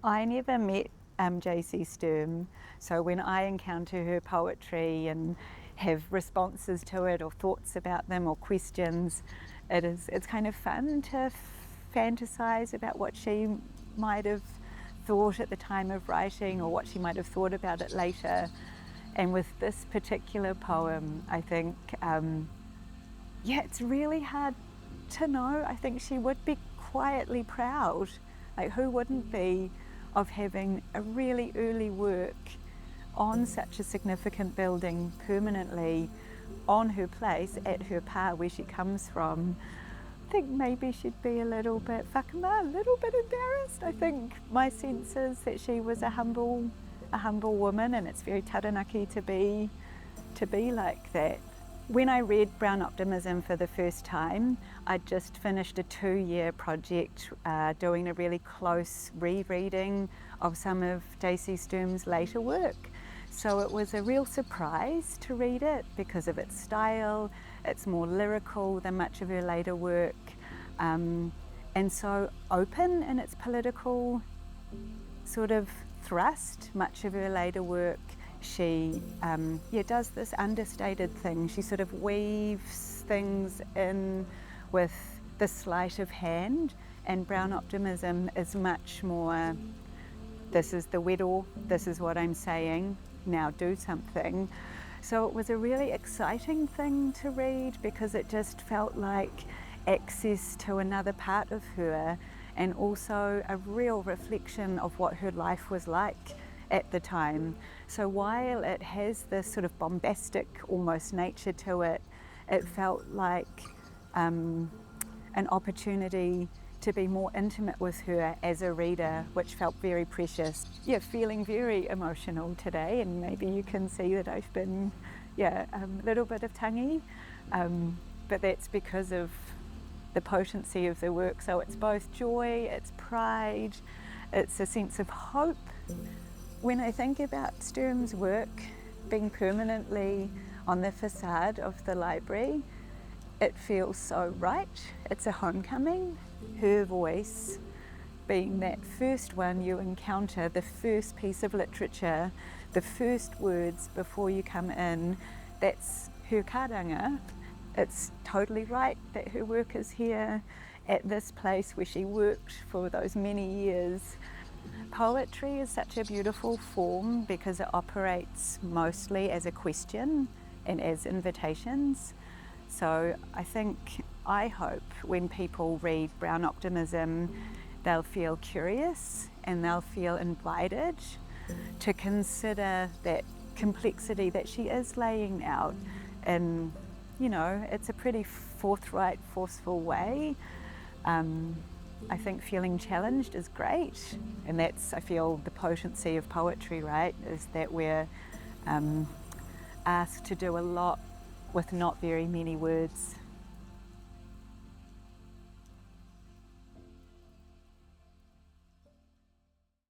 I never met JC Sturm, so when I encounter her poetry and have responses to it or thoughts about them or questions, it's kind of fun to fantasize about what she might have thought at the time of writing or what she might have thought about it later. And with this particular poem, I think, it's really hard to know. I think she would be quietly proud, like who wouldn't be, of having a really early work on such a significant building permanently on her place at her pa where she comes from. I think maybe she'd be a little bit embarrassed. I think my sense is that she was a humble woman, and it's very Taranaki to be like that. When I read Brown Optimism for the first time, I'd just finished a 2-year project doing a really close rereading of some of JC Sturm's later work. So it was a real surprise to read it because of its style. It's more lyrical than much of her later work, and so open in its political sort of thrust. Much of her later work, she does this understated thing. She sort of weaves things in with the sleight of hand, and Brown Optimism is much more, this is the wedo, this is what I'm saying, now do something. So it was a really exciting thing to read because it just felt like access to another part of her, and also a real reflection of what her life was like at the time. So while it has this sort of bombastic almost nature to it, it felt like an opportunity to be more intimate with her as a reader, which felt very precious. Yeah, feeling very emotional today, and maybe you can see that I've been, a little bit of tangy, but that's because of the potency of the work. So it's both joy, it's pride, it's a sense of hope. When I think about Sturm's work being permanently on the façade of the library, it feels so right. It's a homecoming. Her voice being that first one you encounter, the first piece of literature, the first words before you come in, that's her karanga. It's totally right that her work is here at this place where she worked for those many years. Poetry is such a beautiful form because it operates mostly as a question and as invitations. So I hope when people read Brown Optimism, they'll feel curious and they'll feel invited to consider that complexity that she is laying out in, it's a pretty forthright, forceful way. I think feeling challenged is great, and that's, I feel, the potency of poetry, right, is that we're asked to do a lot with not very many words.